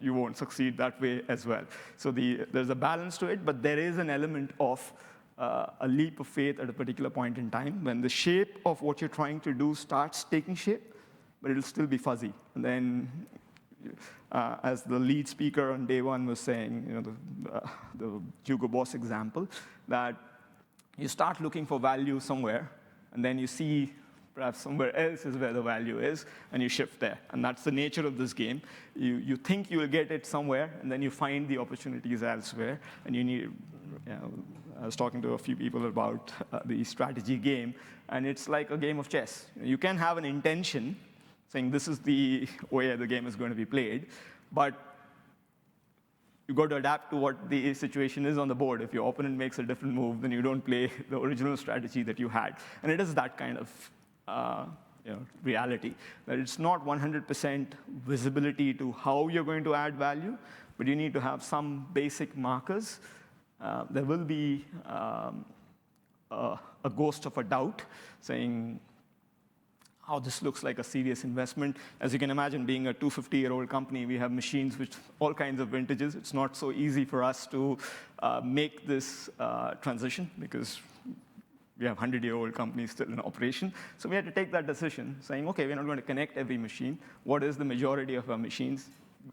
you won't succeed that way as well. So there's a balance to it, but there is an element of a leap of faith at a particular point in time when the shape of what you're trying to do starts taking shape, but it'll still be fuzzy. And then, as the lead speaker on day one was saying, the Hugo Boss example, that you start looking for value somewhere, and then you see perhaps somewhere else is where the value is, and you shift there. And that's the nature of this game. You think you will get it somewhere, and then you find the opportunities elsewhere, and you need, I was talking to a few people about the strategy game, and it's like a game of chess. You can have an intention, saying this is the way the game is going to be played, but you've got to adapt to what the situation is on the board. If your opponent makes a different move, then you don't play the original strategy that you had. And it is that kind of reality, that it's not 100% visibility to how you're going to add value, but you need to have some basic markers. There will be a ghost of a doubt saying, oh, this looks like a serious investment. As you can imagine, being a 250-year-old company, we have machines with all kinds of vintages. It's not so easy for us to make this transition because we have 100-year-old companies still in operation. So we had to take that decision, saying, okay, we're not going to connect every machine. What is the majority of our machines?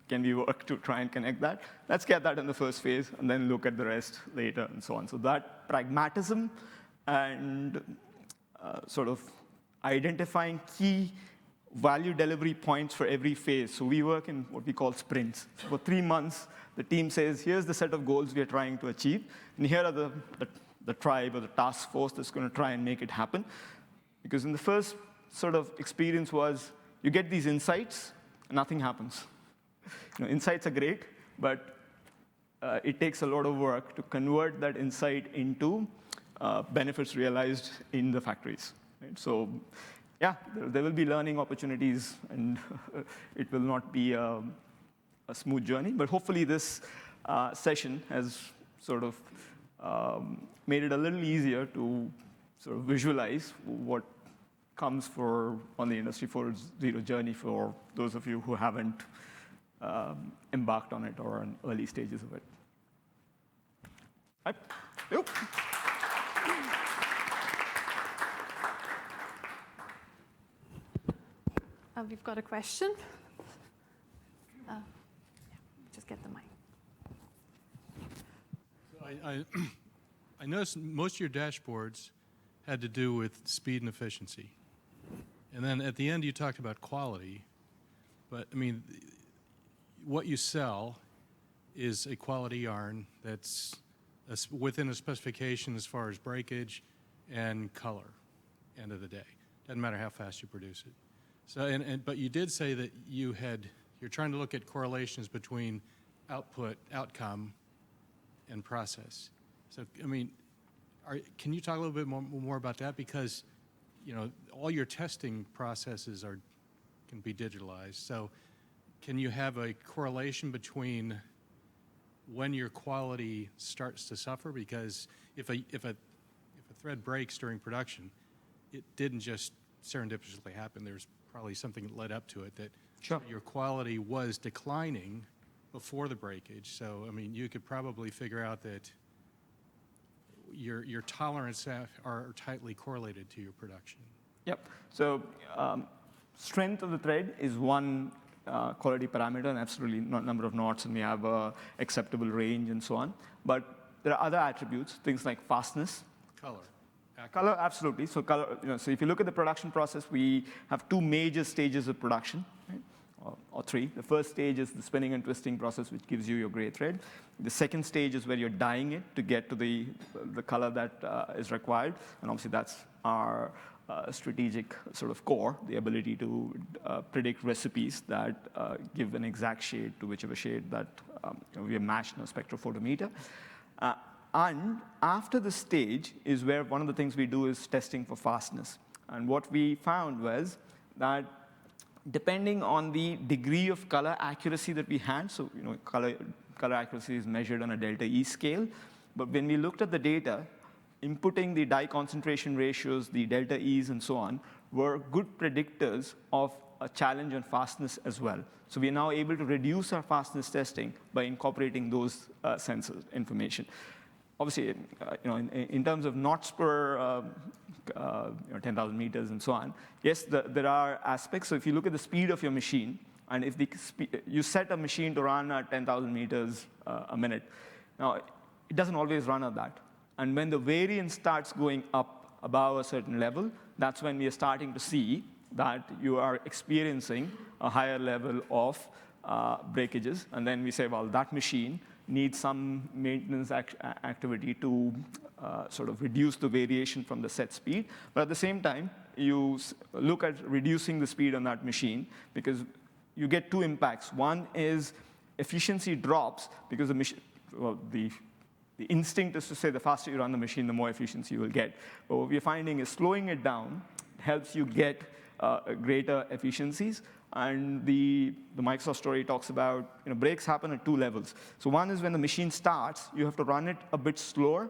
Can we work to try and connect that? Let's get that in the first phase, and then look at the rest later, and so on. So that pragmatism and sort of identifying key value delivery points for every phase. So we work in what we call sprints. So for 3 months, the team says, here's the set of goals we are trying to achieve, and here are the tribe or the task force that's going to try and make it happen. Because in the first sort of experience was, you get these insights, and nothing happens. Insights are great, but it takes a lot of work to convert that insight into benefits realized in the factories. Right? So, yeah, there will be learning opportunities, and it will not be a smooth journey. But hopefully, this session has sort of made it a little easier to sort of visualize what comes on the Industry 4.0 journey for those of you who haven't embarked on it or in early stages of it. Right. Yep. We've got a question. Just get the mic. So I noticed most of your dashboards had to do with speed and efficiency. And then at the end, you talked about quality. But, I mean, what you sell is a quality yarn that's within a specification as far as breakage and color, end of the day. Doesn't matter how fast you produce it. So, but you did say that you're trying to look at correlations between output, outcome, and process. So, I mean, can you talk a little bit more about that? Because, all your testing processes can be digitalized. So, can you have a correlation between when your quality starts to suffer? Because if a thread breaks during production, it didn't just serendipitously happen. There's probably something that led up to it that Sure. Your quality was declining before the breakage. So, I mean, you could probably figure out that your tolerance are tightly correlated to your production. Yep. So strength of the thread is one quality parameter, and absolutely number of knots, and we have acceptable range and so on. But there are other attributes, things like fastness. Color. Color, absolutely. So color, so if you look at the production process, we have two major stages of production, right? Or three. The first stage is the spinning and twisting process, which gives you your gray thread. The second stage is where you're dyeing it to get to the color that is required, and obviously that's our strategic sort of core, the ability to predict recipes that give an exact shade to whichever shade that we have matched in a spectrophotometer. And after the stage is where one of the things we do is testing for fastness. And what we found was that depending on the degree of color accuracy that we had, so color accuracy is measured on a delta E scale, but when we looked at the data, inputting the dye concentration ratios, the delta E's and so on, were good predictors of a challenge on fastness as well. So we are now able to reduce our fastness testing by incorporating those sensor information. Obviously, in terms of knots per 10,000 meters and so on, yes, there are aspects. So if you look at the speed of your machine, and if you set a machine to run at 10,000 meters a minute, now it doesn't always run at that. And when the variance starts going up above a certain level, that's when we are starting to see that you are experiencing a higher level of breakages. And then we say, well, that machine needs some maintenance activity to sort of reduce the variation from the set speed. But at the same time, you look at reducing the speed on that machine because you get two impacts. One is efficiency drops because the instinct is to say the faster you run the machine, the more efficiency you will get. But what we're finding is slowing it down helps you get greater efficiencies. And the Microsoft story talks about breaks happen at two levels. So one is when the machine starts, you have to run it a bit slower,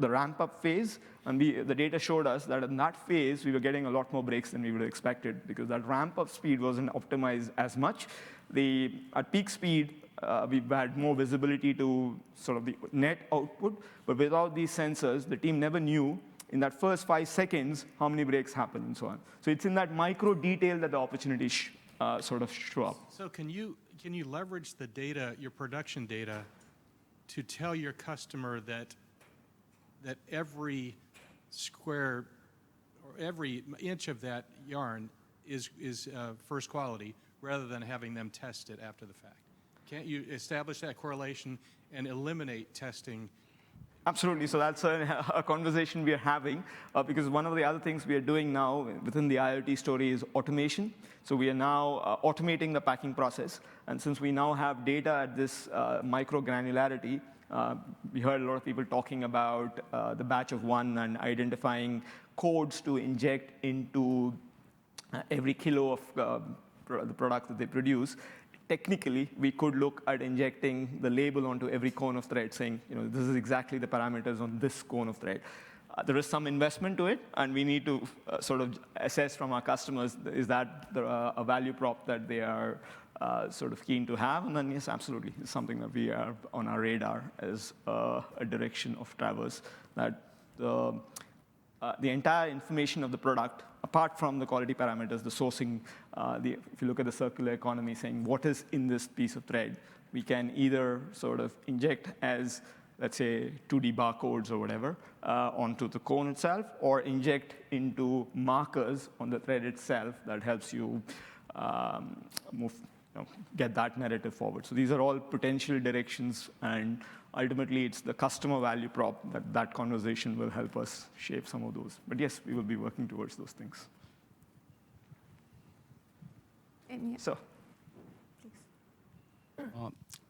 the ramp-up phase. And the data showed us that in that phase, we were getting a lot more breaks than we would have expected because that ramp-up speed wasn't optimized as much. At peak speed, we've had more visibility to sort of the net output. But without these sensors, the team never knew in that first 5 seconds, how many breaks happen and so on. So it's in that micro detail that the opportunities sort of show up. So can you leverage the data, your production data, to tell your customer that every square or every inch of that yarn is first quality, rather than having them test it after the fact? Can't you establish that correlation and eliminate testing? Absolutely. So that's a conversation we are having, because one of the other things we are doing now within the IoT story is automation. So we are now automating the packing process. And since we now have data at this micro granularity, we heard a lot of people talking about the batch of one and identifying codes to inject into every kilo of the product that they produce. Technically, we could look at injecting the label onto every cone of thread, saying, this is exactly the parameters on this cone of thread. There is some investment to it, and we need to sort of assess from our customers, is that a value prop that they are sort of keen to have? And then, yes, absolutely, it's something that we are on our radar as a direction of traverse, that the entire information of the product, apart from the quality parameters, the sourcing, if you look at the circular economy, saying what is in this piece of thread, we can either sort of inject as, let's say, 2D barcodes or whatever onto the cone itself, or inject into markers on the thread itself that helps you get that narrative forward. So these are all potential directions, and ultimately it's the customer value prop that conversation will help us shape some of those. But yes, we will be working towards those things. So,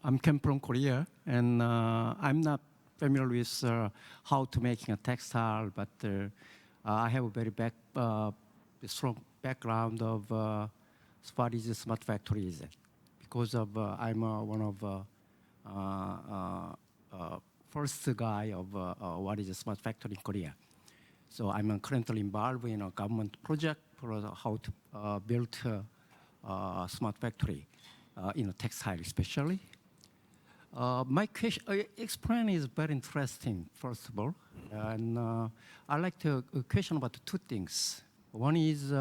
I'm Ken from Korea, and I'm not familiar with how to making a textile, but I have a very strong background of what is smart factories, because of I'm one of first guy of what is a smart factory in Korea. So I'm currently involved in a government project for how to build a smart factory in a textile especially. My question, explain is very interesting, first of all. And I'd like to question about two things. One is,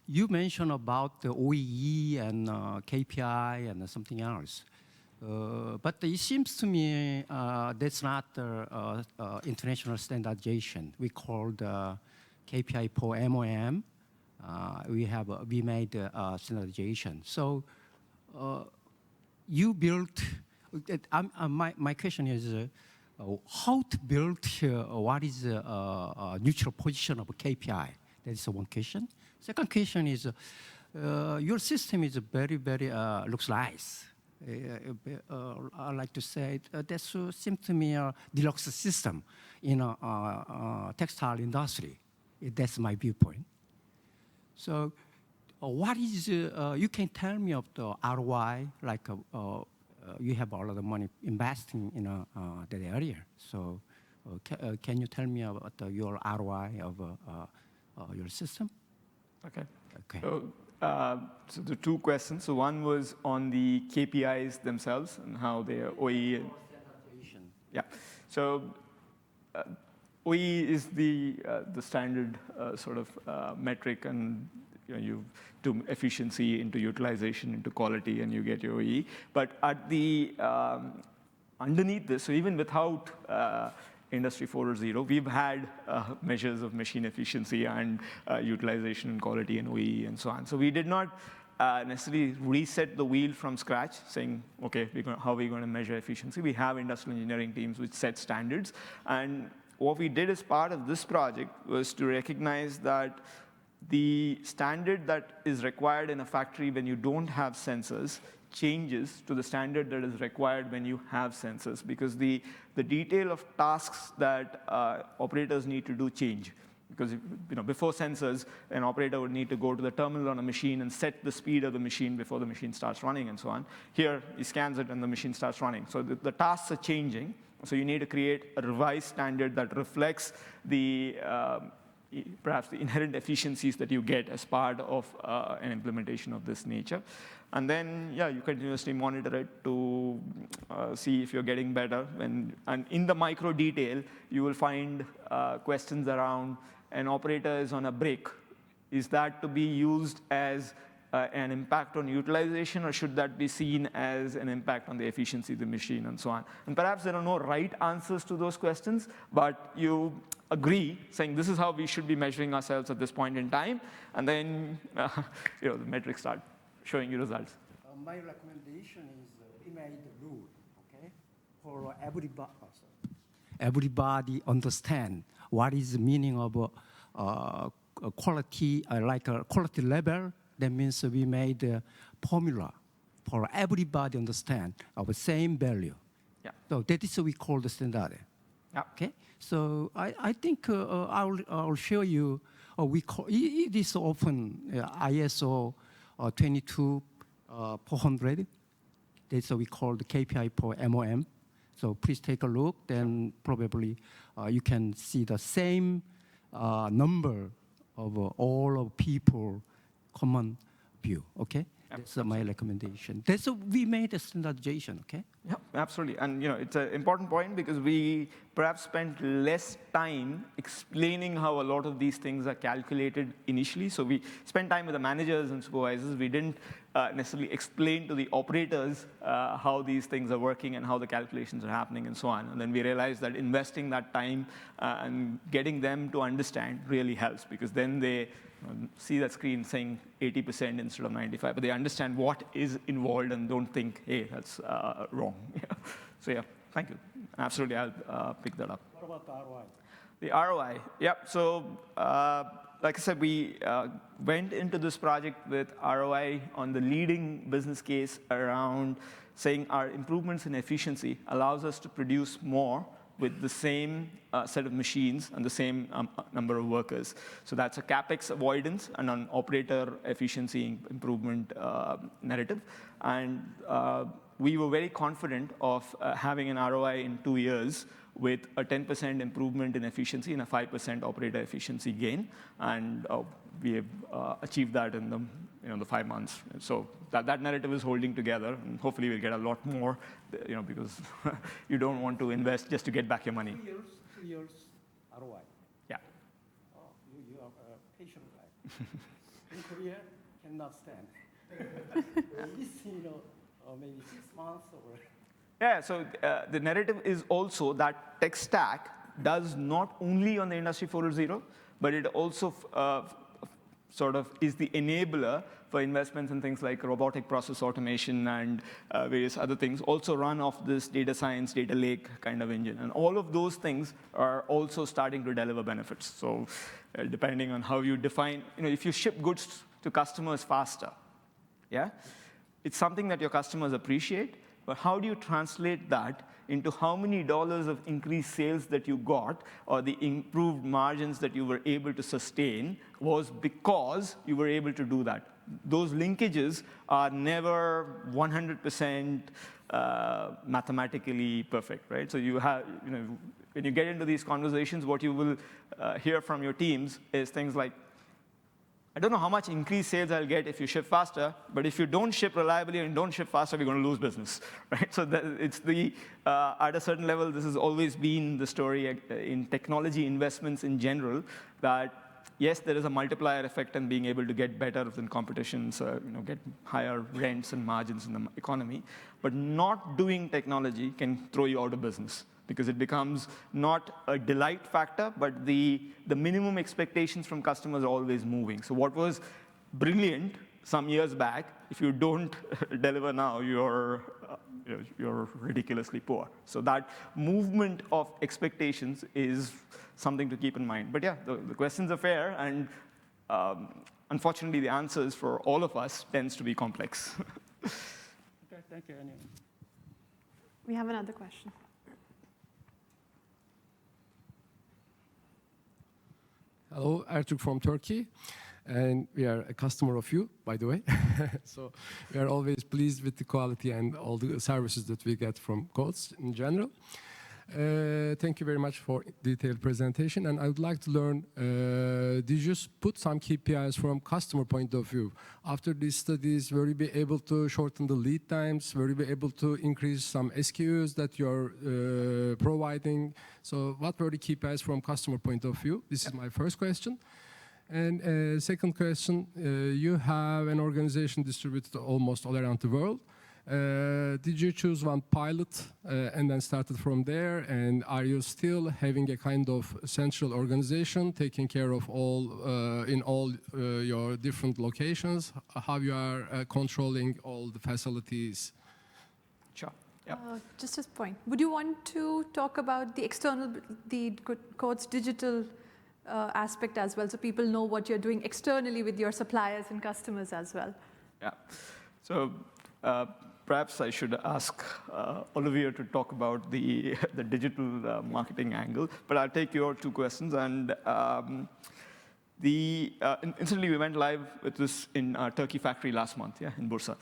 you mentioned about the OEE and KPI and something else. But it seems to me that's not international standardization. We call the KPI for MOM. We made standardization. So you built. My question is how to build what is a neutral position of a KPI. That is one question. Second question is your system is very looks nice. I like to say that seems to me a deluxe system in a textile industry. That's my viewpoint. So, what is you can tell me of the ROI? Like you have a lot of money investing in that area. So, can you tell me about your ROI of your system? Okay. Okay. So the two questions. So one was on the KPIs themselves and how they are OE. Yeah. So OE is the standard sort of metric, and you do efficiency into utilization into quality, and you get your OE. But at the underneath this, so even without Industry 4.0, we've had measures of machine efficiency and utilization and quality and OE and so on. So we did not necessarily reset the wheel from scratch, saying, okay, how are we going to measure efficiency? We have industrial engineering teams which set standards. And what we did as part of this project was to recognize that the standard that is required in a factory when you don't have sensors changes to the standard that is required when you have sensors, because the detail of tasks that operators need to do change. Because before sensors, an operator would need to go to the terminal on a machine and set the speed of the machine before the machine starts running and so on. Here, he scans it and the machine starts running. So the tasks are changing. So you need to create a revised standard that reflects the perhaps the inherent efficiencies that you get as part of an implementation of this nature. And then, yeah, you continuously monitor it to see if you're getting better. And in the micro detail, you will find questions around an operator is on a break. Is that to be used as an impact on utilization, or should that be seen as an impact on the efficiency of the machine, and so on? And perhaps there are no right answers to those questions, but you agree, saying this is how we should be measuring ourselves at this point in time, and then the metrics start showing you results. My recommendation is we made the rule, okay, for everybody understand what is the meaning of quality, like a quality level. That means we made a formula for everybody understand our same value. Yeah. So that is what we call the standard. Yeah. Okay. So I think I'll show you. We call it is often ISO 22400. That's what we call the KPI for MOM. So please take a look. Then probably you can see the same number of all of people. Common view, okay? That's my recommendation. That's we made a standardization, okay? Yeah, absolutely. And it's an important point because we perhaps spent less time explaining how a lot of these things are calculated initially. So we spent time with the managers and supervisors. We didn't necessarily explain to the operators how these things are working and how the calculations are happening and so on. And then we realized that investing that time and getting them to understand really helps, because then they see that screen saying 80% instead of 95, but they understand what is involved and don't think, hey, that's wrong. So yeah, thank you. Absolutely, I'll pick that up. What about the ROI? The ROI, yeah. So like I said, we went into this project with ROI on the leading business case around saying our improvements in efficiency allows us to produce more with the same set of machines and the same number of workers. So that's a CapEx avoidance and an operator efficiency improvement narrative. And we were very confident of having an ROI in 2 years with a 10% improvement in efficiency and a 5% operator efficiency gain. And we have achieved that in the 5 months. So that narrative is holding together, and hopefully we'll get a lot more, because you don't want to invest just to get back your money. 2 years ROI. Yeah. Oh, you are a patient guy. In Korea, cannot stand. At least, maybe 6 months or. Yeah, so the narrative is also that tech stack does not only on the Industry 4.0, but it also sort of is the enabler for investments in things like robotic process automation and various other things, also run off this data science, data lake kind of engine. And all of those things are also starting to deliver benefits. So depending on how you define, if you ship goods to customers faster, yeah, it's something that your customers appreciate. But how do you translate that into how many dollars of increased sales that you got, or the improved margins that you were able to sustain was because you were able to do that? Those linkages are never 100% mathematically perfect, right? So you have, when you get into these conversations, what you will hear from your teams is things like, I don't know how much increased sales I'll get if you ship faster, but if you don't ship reliably and don't ship faster, we're going to lose business, right? So it's at a certain level, this has always been the story in technology investments in general, that yes, there is a multiplier effect in being able to get better than competition, so get higher rents and margins in the economy, but not doing technology can throw you out of business, because it becomes not a delight factor, but the minimum expectations from customers are always moving. So what was brilliant some years back, if you don't deliver now, you're ridiculously poor. So that movement of expectations is something to keep in mind. But yeah, the questions are fair, and unfortunately, the answers for all of us tends to be complex. Okay, thank you. We have another question. Hello, Ertuğ from Turkey, and we are a customer of you, by the way. So we are always pleased with the quality and all the services that we get from Coats in general. Thank you very much for detailed presentation. And I would like to learn, did you put some KPIs from customer point of view? After these studies, will you be able to shorten the lead times? Will you be able to increase some SKUs that you're providing? So what were the KPIs from customer point of view? This is my first question. And second question, you have an organization distributed almost all around the world. Did you choose one pilot and then started from there? And are you still having a kind of central organization taking care of all in all your different locations? How you are controlling all the facilities? Sure. Yeah. Just a point. Would you want to talk about the Code's digital aspect as well, so people know what you're doing externally with your suppliers and customers as well? Yeah. So perhaps I should ask Olivier to talk about the digital marketing angle, but I'll take your two questions. And instantly we went live with this in our Turkey factory last month, yeah, in Bursa.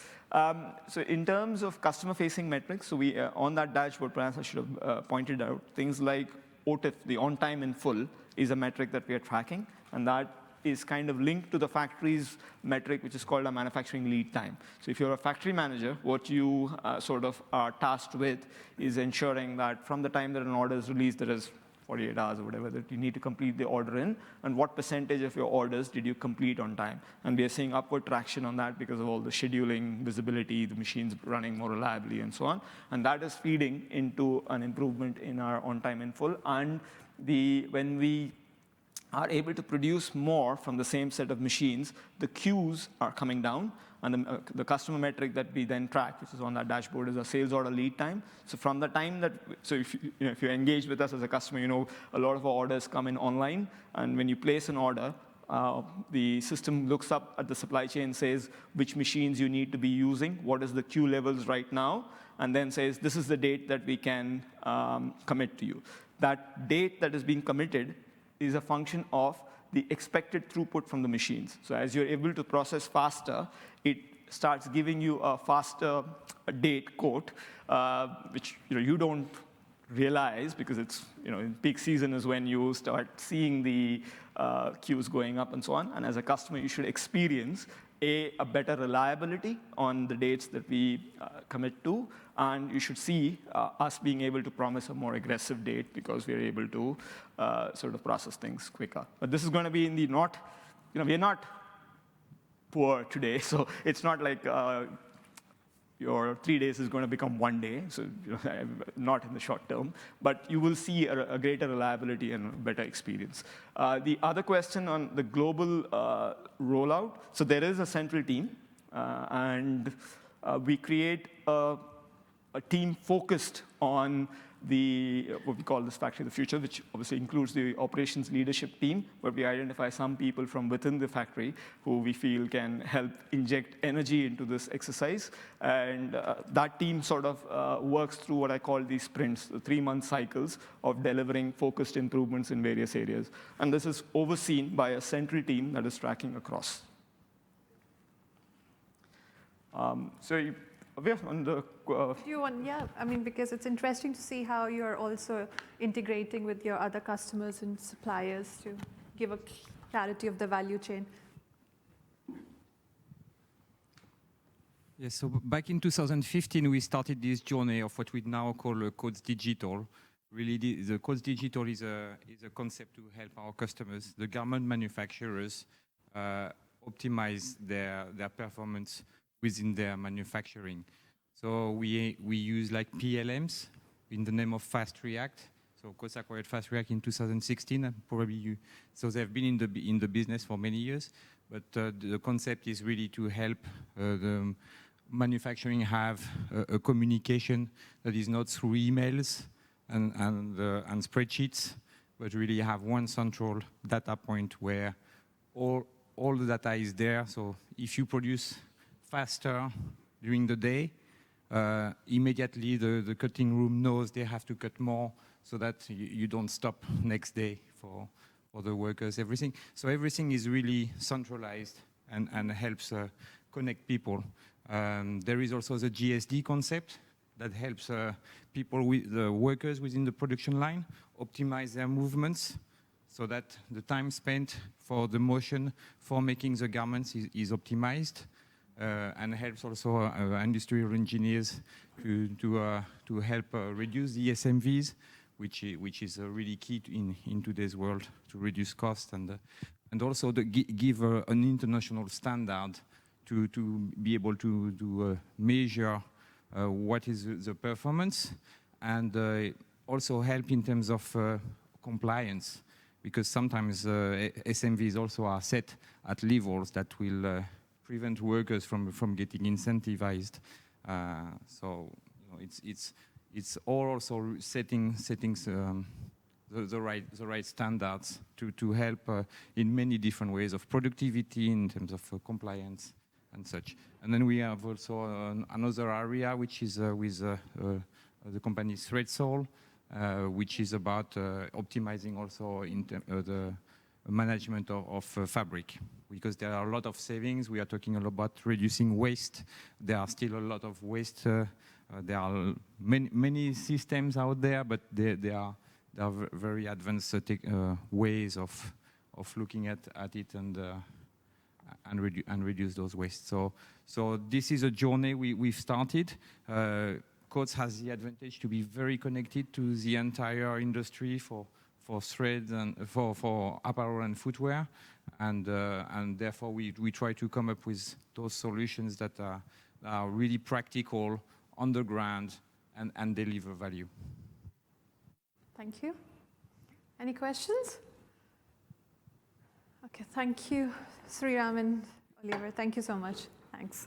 So in terms of customer-facing metrics, so we on that dashboard, perhaps I should have pointed out things like OTIF, the on time in full, is a metric that we are tracking, and that is kind of linked to the factory's metric, which is called a manufacturing lead time. So if you're a factory manager, what you sort of are tasked with is ensuring that from the time that an order is released, there is 48 hours or whatever that you need to complete the order in, and what percentage of your orders did you complete on time. And we are seeing upward traction on that because of all the scheduling, visibility, the machines running more reliably, and so on. And that is feeding into an improvement in our on time in full. And when we are able to produce more from the same set of machines, the queues are coming down, and the customer metric that we then track, which is on that dashboard, is a sales order lead time. So from the time that, so if you engage with us as a customer, you know a lot of our orders come in online, and when you place an order, the system looks up at the supply chain, says which machines you need to be using, what is the queue levels right now, and then says this is the date that we can commit to you. That date that is being committed is a function of the expected throughput from the machines. So as you're able to process faster, it starts giving you a faster date quote, which you don't realize because it's in peak season is when you start seeing the queues going up and so on. And as a customer, you should experience a better reliability on the dates that we commit to, and you should see us being able to promise a more aggressive date because we are able to sort of process things quicker. But this is going to be in the we are not poor today, so it's not like your 3 days is going to become 1 day, so not in the short term, but you will see a greater reliability and a better experience. The other question on the global rollout, so there is a central team, and we create a team focused on what we call this Factory of the Future, which obviously includes the operations leadership team, where we identify some people from within the factory who we feel can help inject energy into this exercise. And that team sort of works through what I call these sprints, the 3-month cycles of delivering focused improvements in various areas. And this is overseen by a central team that is tracking across. On the because it's interesting to see how you're also integrating with your other customers and suppliers to give a clarity of the value chain. Yes, so back in 2015, we started this journey of what we now call Codes Digital. Really, the Codes Digital is a concept to help our customers, the garment manufacturers, optimize their performance within their manufacturing. So we use like PLMs in the name of Fast React. So Codes acquired Fast React in 2016, and so they've been in the business for many years. But the concept is really to help the manufacturing have a communication that is not through emails and spreadsheets, but really have one central data point where all the data is there. So if you produce faster during the day, immediately the cutting room knows they have to cut more so that you don't stop next day for the workers, everything. So everything is really centralized and helps connect people. There is also the GSD concept, that helps people, the workers within the production line, optimize their movements so that the time spent for the motion for making the garments is optimized, and helps also industrial engineers to help reduce the SMVs, which is really key in today's world to reduce cost and also to give an international standard to be able to measure what is the performance, and also help in terms of compliance, because sometimes SMVs also are set at levels that will prevent workers from getting incentivized. So it's all also setting the right standards to help in many different ways of productivity in terms of compliance and such. And then we have also another area which is with the company Threadsole, which is about optimizing also in the management of fabric, because there are a lot of savings. We are talking a lot about reducing waste. There are still a lot of waste. There are many systems out there, but there are very advanced ways of looking at it and reduce those wastes. So this is a journey we've started. Coats has the advantage to be very connected to the entire industry for threads and for apparel and footwear, and therefore we try to come up with those solutions that are really practical, on the ground, and deliver value. Thank you. Any questions? Okay, thank you, Sriram and Oliver. Thank you so much. Thanks.